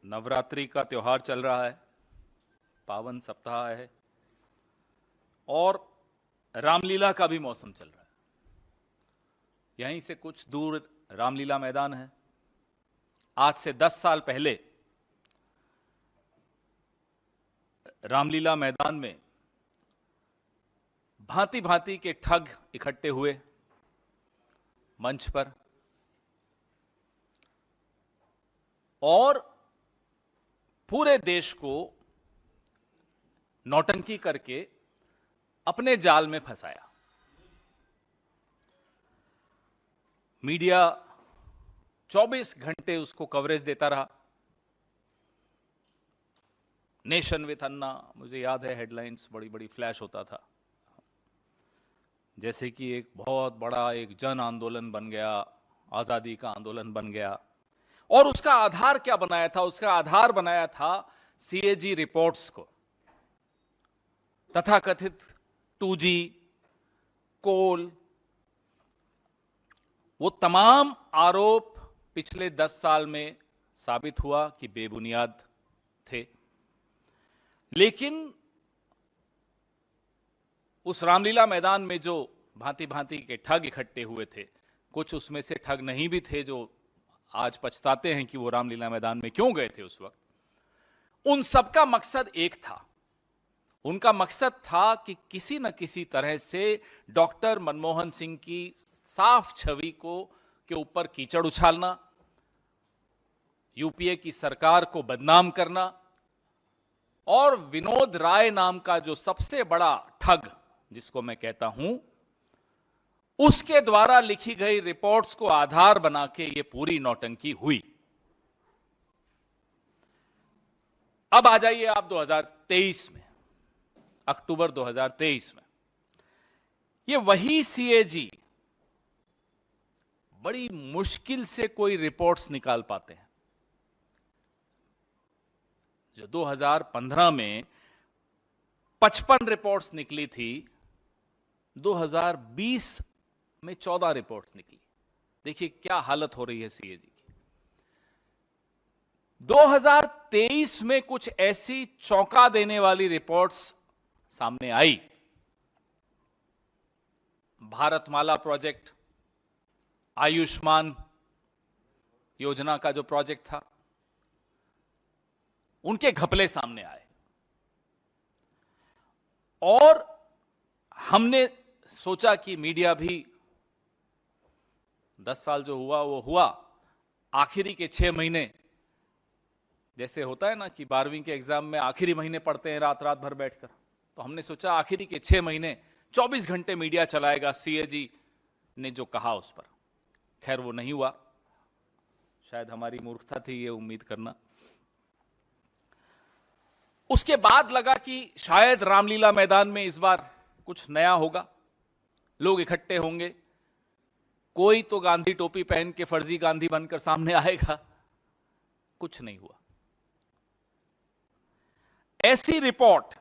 नवरात्रि का त्योहार चल रहा है, पावन सप्ताह है और रामलीला का भी मौसम चल रहा है। यहीं से कुछ दूर रामलीला मैदान है। आज से 10 साल पहले रामलीला मैदान में भांति भांति के ठग इकट्ठे हुए मंच पर और पूरे देश को नौटंकी करके अपने जाल में फंसाया। मीडिया 24 घंटे उसको कवरेज देता रहा। नेशन विथ अन्ना, मुझे याद है हेडलाइंस बड़ी बड़ी फ्लैश होता था, जैसे कि एक बहुत बड़ा एक जन आंदोलन बन गया, आजादी का आंदोलन बन गया। और उसका आधार क्या बनाया था? उसका आधार बनाया था सीएजी रिपोर्ट्स को, तथाकथित 2G, कोल, वो तमाम आरोप पिछले 10 साल में साबित हुआ कि बेबुनियाद थे। लेकिन उस रामलीला मैदान में जो भांति भांति के ठग इकट्ठे हुए थे, कुछ उसमें से ठग नहीं भी थे जो आज पछताते हैं कि वो रामलीला मैदान में क्यों गए थे उस वक्त। उन सबका मकसद एक था। उनका मकसद था कि किसी न किसी तरह से डॉक्टर मनमोहन सिंह की साफ छवि को के ऊपर कीचड़ उछालना, यूपीए की सरकार को बदनाम करना और विनोद राय नाम का जो सबसे बड़ा ठग जिसको मैं कहता हूं, उसके द्वारा लिखी गई रिपोर्ट्स को आधार बना के यह पूरी नौटंकी हुई। अब आ जाइए आप 2023 में, अक्टूबर 2023 में। यह वही सीएजी बड़ी मुश्किल से कोई रिपोर्ट्स निकाल पाते हैं। जो 2015 में 55 रिपोर्ट्स निकली थी, 2020 में 14 रिपोर्ट्स निकली। देखिए क्या हालत हो रही है सीएजी की। 2023 में कुछ ऐसी चौंका देने वाली रिपोर्ट्स सामने आई। भारतमाला प्रोजेक्ट, आयुष्मान योजना का जो प्रोजेक्ट था, उनके घपले सामने आए और हमने सोचा कि मीडिया भी 10 साल जो हुआ वो हुआ, आखिरी के 6 महीने, जैसे होता है ना कि 12वीं के एग्जाम में आखिरी महीने पढ़ते हैं रात रात भर बैठकर, तो हमने सोचा आखिरी के 6 महीने 24 घंटे मीडिया चलाएगा सीएजी ने जो कहा उस पर। खैर वो नहीं हुआ, शायद हमारी मूर्खता थी ये उम्मीद करना। उसके बाद लगा कि शायद रामलीला मैदान में इस बार कुछ नया होगा, लोग इकट्ठे होंगे, कोई तो गांधी टोपी पहन के फर्जी गांधी बनकर सामने आएगा। कुछ नहीं हुआ। ऐसी रिपोर्ट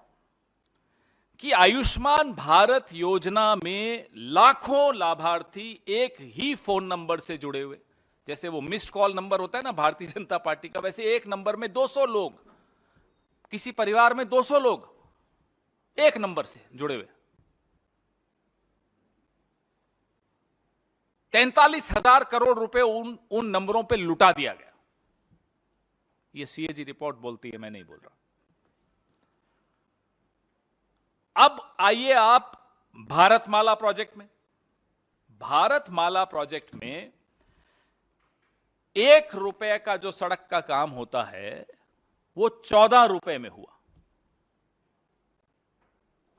कि आयुष्मान भारत योजना में लाखों लाभार्थी एक ही फोन नंबर से जुड़े हुए, जैसे वो मिस्ड कॉल नंबर होता है ना भारतीय जनता पार्टी का, वैसे एक नंबर में 200 लोग, किसी परिवार में 200 लोग एक नंबर से जुड़े हुए। 43,000 करोड़ रुपए उन नंबरों पे लुटा दिया गया। ये सीएजी रिपोर्ट बोलती है, मैं नहीं बोल रहा। अब आइए आप भारतमाला प्रोजेक्ट में। भारतमाला प्रोजेक्ट में 1 रुपए का जो सड़क का काम होता है वो 14 रुपए में हुआ।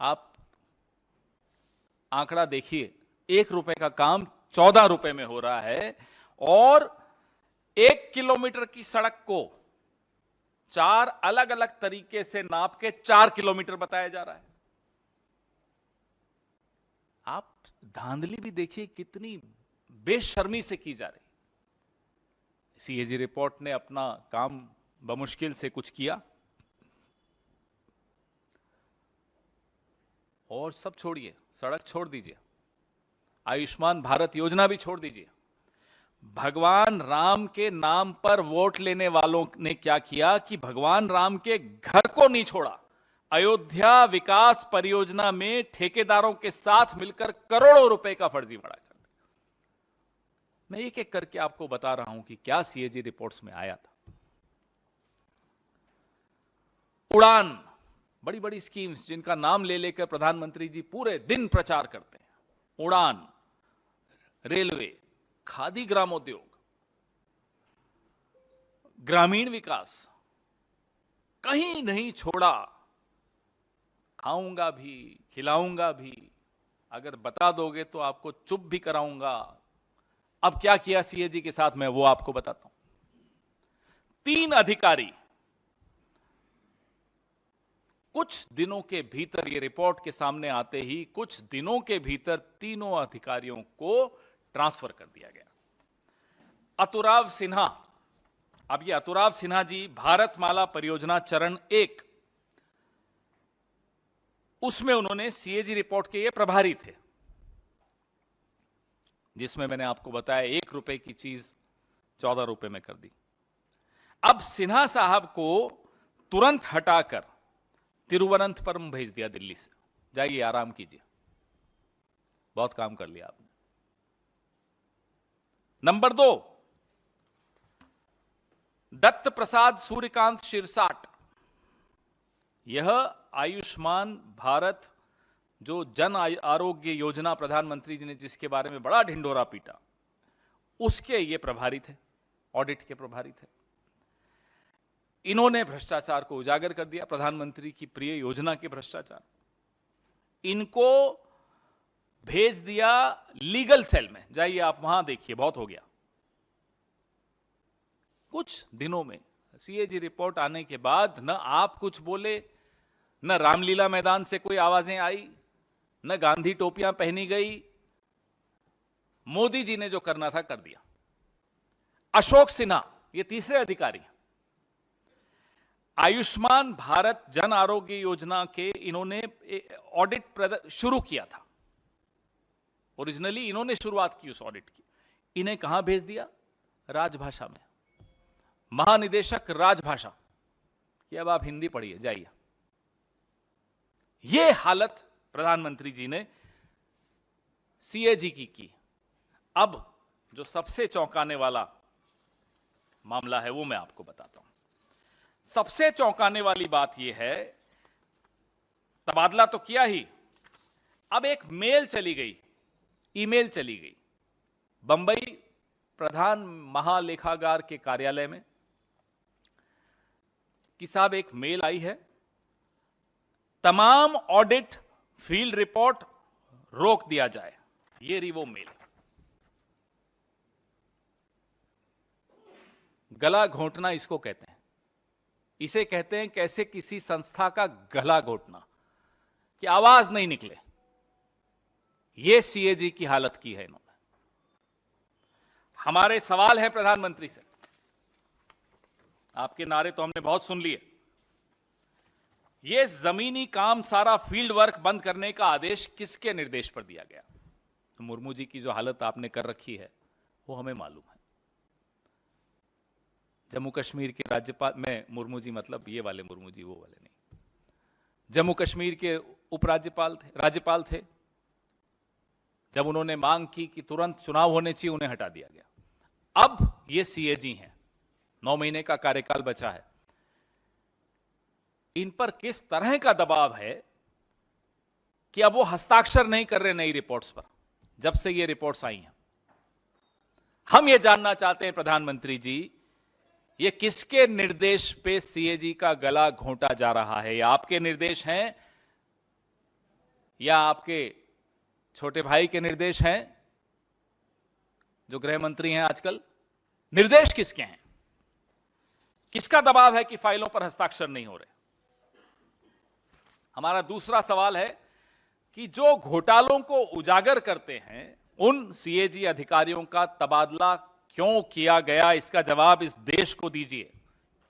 आप आंकड़ा देखिए, 1 रुपए का काम 14 रुपए में हो रहा है और 1 किलोमीटर की सड़क को 4 अलग अलग तरीके से नाप के 4 किलोमीटर बताया जा रहा है। आप धांधली भी देखिए कितनी बेशर्मी से की जा रही। सीएजी रिपोर्ट ने अपना काम बमुश्किल से कुछ किया और सब छोड़िए, सड़क छोड़ दीजिए, आयुष्मान भारत योजना भी छोड़ दीजिए। भगवान राम के नाम पर वोट लेने वालों ने क्या किया कि भगवान राम के घर को नहीं छोड़ा, अयोध्या विकास परियोजना में ठेकेदारों के साथ मिलकर करोड़ों रुपए का फर्जीवाड़ा कर दिया। मैं एक एक करके आपको बता रहा हूं कि क्या सीएजी रिपोर्ट्स में आया था। उड़ान, बड़ी बड़ी स्कीम्स जिनका नाम ले लेकर प्रधानमंत्री जी पूरे दिन प्रचार करते हैं, उड़ान, रेलवे, खादी ग्रामोद्योग, ग्रामीण विकास, कहीं नहीं छोड़ा। खाऊंगा भी, खिलाऊंगा भी, अगर बता दोगे तो आपको चुप भी कराऊंगा। अब क्या किया सीएजी के साथ मैं वो आपको बताता हूं। 3 अधिकारी कुछ दिनों के भीतर, ये रिपोर्ट के सामने आते ही कुछ दिनों के भीतर तीनों अधिकारियों को ट्रांसफर कर दिया गया। अतुराव सिन्हा, अब ये अतुराव सिन्हा जी भारतमाला परियोजना चरण 1, उसमें उन्होंने सीएजी रिपोर्ट के ये प्रभारी थे, जिसमें मैंने आपको बताया 1 रुपए की चीज 14 रुपए में कर दी। अब सिन्हा साहब को तुरंत हटाकर तिरुवनंतपुरम भेज दिया दिल्ली से, जाइए आराम कीजिए, बहुत काम कर लिया आपने। नंबर 2, दत्त प्रसाद सूर्यकांत शिरसाट, यह आयुष्मान भारत जो जन आरोग्य योजना प्रधानमंत्री जी ने जिसके बारे में बड़ा ढिंढोरा पीटा, उसके ये प्रभारी थे, ऑडिट के प्रभारी थे। इन्होंने भ्रष्टाचार को उजागर कर दिया, प्रधानमंत्री की प्रिय योजना के भ्रष्टाचार। इनको भेज दिया लीगल सेल में, जाइए आप वहां देखिए, बहुत हो गया। कुछ दिनों में सीएजी रिपोर्ट आने के बाद न आप कुछ बोले, न रामलीला मैदान से कोई आवाजें आई, न गांधी टोपियां पहनी गई। मोदी जी ने जो करना था कर दिया। अशोक सिन्हा, ये तीसरे अधिकारी, आयुष्मान भारत जन आरोग्य योजना के इन्होंने ऑडिट शुरू किया था। ओरिजिनली इन्होंने शुरुआत की उस ऑडिट की। इन्हें कहां भेज दिया? राजभाषा में, महानिदेशक राजभाषा कि अब आप हिंदी पढ़िए, जाइए। यह हालत प्रधानमंत्री जी ने सीएजी की। अब जो सबसे चौंकाने वाला मामला है वो मैं आपको बताता हूं। सबसे चौंकाने वाली बात यह है, तबादला तो किया ही, अब एक मेल चली गई, ईमेल चली गई बंबई प्रधान महालेखागार के कार्यालय में कि साहब एक मेल आई है, तमाम ऑडिट फील्ड रिपोर्ट रोक दिया जाए। ये रही वो मेल। गला घोंटना इसको कहते हैं। इसे कहते हैं कैसे किसी संस्था का गला घोंटना कि आवाज नहीं निकले। यह सीएजी की हालत की है इन्होंने। हमारे सवाल है प्रधानमंत्री से, आपके नारे तो हमने बहुत सुन लिए। यह जमीनी काम सारा फील्ड वर्क बंद करने का आदेश किसके निर्देश पर दिया गया? तो मुर्मू जी की जो हालत आपने कर रखी है वो हमें मालूम है। जम्मू कश्मीर के राज्यपाल, में मुर्मू जी मतलब ये वाले मुर्मू जी, वो वाले नहीं, जम्मू कश्मीर के उपराज्यपाल थे, राज्यपाल थे। जब उन्होंने मांग की कि तुरंत चुनाव होने चाहिए, उन्हें हटा दिया गया। अब ये सीएजी हैं, 9 महीने का कार्यकाल बचा है। इन पर किस तरह का दबाव है कि अब वो हस्ताक्षर नहीं कर रहे नई रिपोर्ट्स पर, जब से ये रिपोर्ट्स आई हैं। हम ये जानना चाहते हैं प्रधानमंत्री जी, ये किसके निर्देश पे सीएजी का गला घोंटा जा रहा है? या आपके निर्देश हैं या आपके छोटे भाई के निर्देश हैं जो गृह मंत्री हैं आजकल? निर्देश किसके हैं? किसका दबाव है कि फाइलों पर हस्ताक्षर नहीं हो रहे? हमारा दूसरा सवाल है कि जो घोटालों को उजागर करते हैं उन सीएजी अधिकारियों का तबादला क्यों किया गया, इसका जवाब इस देश को दीजिए।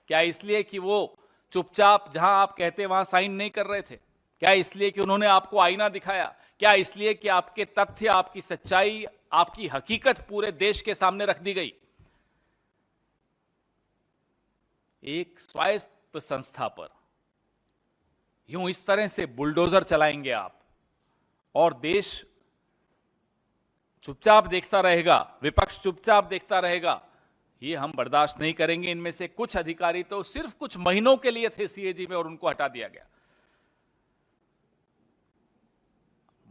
क्या इसलिए कि वो चुपचाप जहां आप कहते वहां साइन नहीं कर रहे थे? क्या इसलिए कि उन्होंने आपको आईना दिखाया? क्या इसलिए कि आपके तथ्य, आपकी सच्चाई, आपकी हकीकत पूरे देश के सामने रख दी गई? एक स्वायत्त संस्था पर यूं इस तरह से बुलडोजर चलाएंगे आप, और देश चुपचाप देखता रहेगा, विपक्ष चुपचाप देखता रहेगा? ये हम बर्दाश्त नहीं करेंगे। इनमें से कुछ अधिकारी तो सिर्फ कुछ महीनों के लिए थे सीएजी में और उनको हटा दिया गया।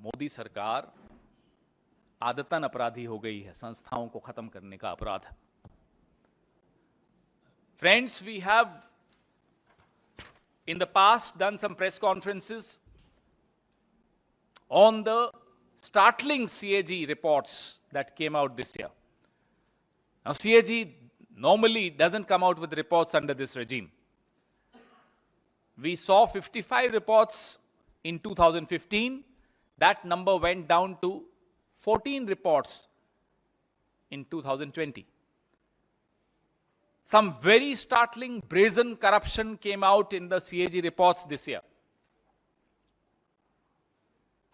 मोदी सरकार आदतन अपराधी हो गई है, संस्थाओं को खत्म करने का अपराध। Friends, we have in the past done some press conferences on the startling CAG reports that came out this year. Now, CAG normally doesn't come out with reports under this regime. We saw 55 reports in 2015. That number went down to 14 reports in 2020. Some very startling, brazen corruption came out in the CAG reports this year.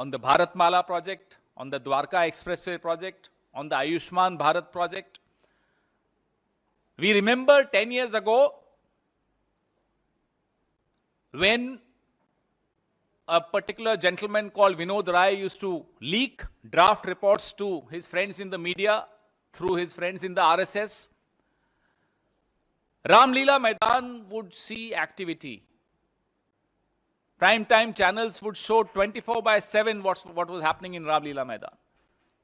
On the Bharatmala project, on the Dwarka Expressway project, on the Ayushman Bharat project. We remember 10 years ago when a particular gentleman called Vinod Rai used to leak draft reports to his friends in the media through his friends in the RSS. Ramlila Maidan would see activity. Prime time channels would show 24/7 what was happening in Ramlila Maidan.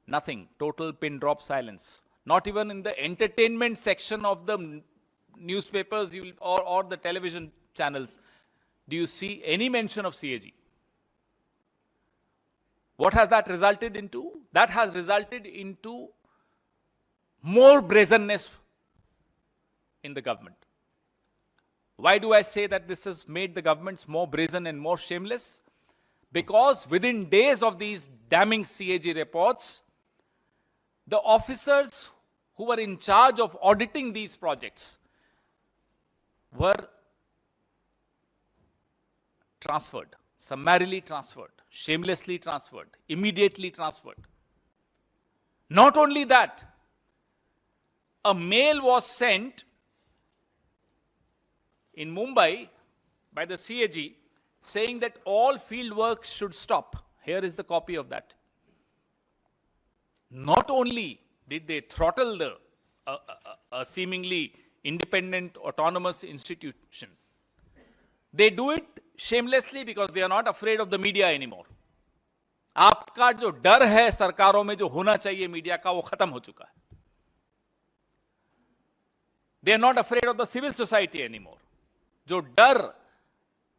Nothing. Total pin drop silence. Not even in the entertainment section of the newspapers or the television channels do you see any mention of CAG. What has that resulted into? That has resulted into more brazenness in the government. Why do I say that this has made the governments more brazen and more shameless? Because within days of these damning CAG reports, the officers who were in charge of auditing these projects were transferred, summarily transferred, shamelessly transferred, immediately transferred. Not only that, a mail was sent in Mumbai by the CAG saying that all field work should stop. Here is the copy of that. Not only did they throttle a seemingly independent, autonomous institution, they do it shamelessly because they are not afraid of the media anymore. आपका जो डर है सरकारों में जो होना चाहिए media का, वो खत्म हो चुका है. They are not afraid of the civil society anymore. जो डर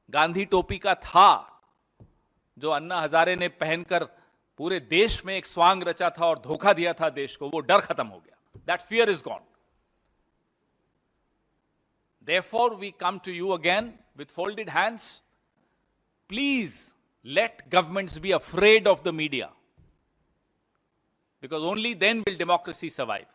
गांधी टोपी का था, जो अन्ना हजारे ने पहनकर पूरे देश में एक स्वांग रचा था और धोखा दिया था देश को, वो डर खत्म हो गया. That fear is gone. Therefore, we come to you again with folded hands. Please let governments be afraid of the media, because only then will democracy survive.